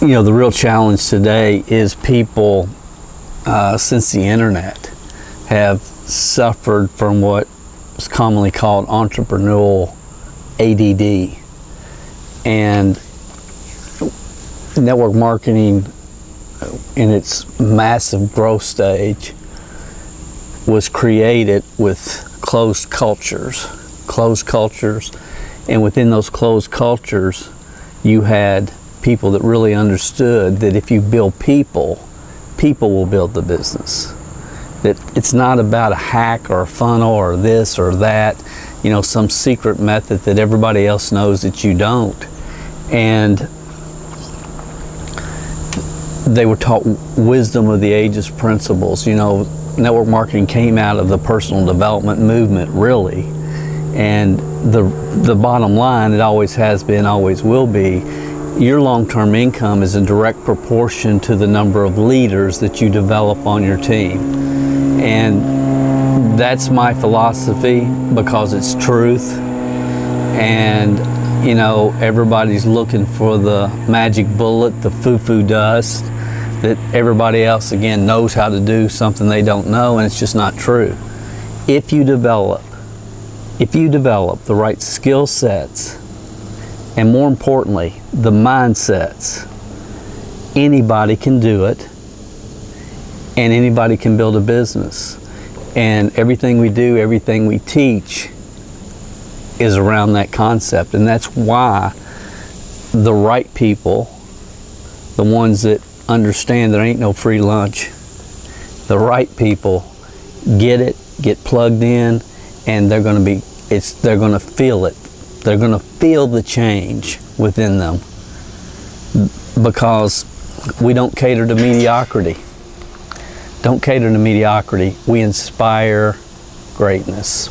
You know, the real challenge today is people, since the internet, have suffered from what is commonly called entrepreneurial ADD. And network marketing in its massive growth stage was created with closed cultures, and within those closed cultures you had people that really understood that if you build people, people will build the business. That it's not about a hack or a funnel or this or that, you know, some secret method that everybody else knows that you don't. And they were taught wisdom of the ages principles. You know, network marketing came out of the personal development movement, really. And the bottom line, it always has been, always will be, your long-term income is in direct proportion to the number of leaders that you develop on your team. And that's my philosophy because it's truth. And, you know, everybody's looking for the magic bullet, the foo-foo dust, that everybody else, again, knows how to do something they don't know, and it's just not true. If you develop the right skill sets, and more importantly, the mindsets, anybody can do it, and anybody can build a business. And everything we do, everything we teach is around that concept. And that's why the right people, the ones that understand there ain't no free lunch, the right people get it, get plugged in, and they're going to feel it. They're going to feel the change within them, because we don't cater to mediocrity. Don't cater to mediocrity. We inspire greatness.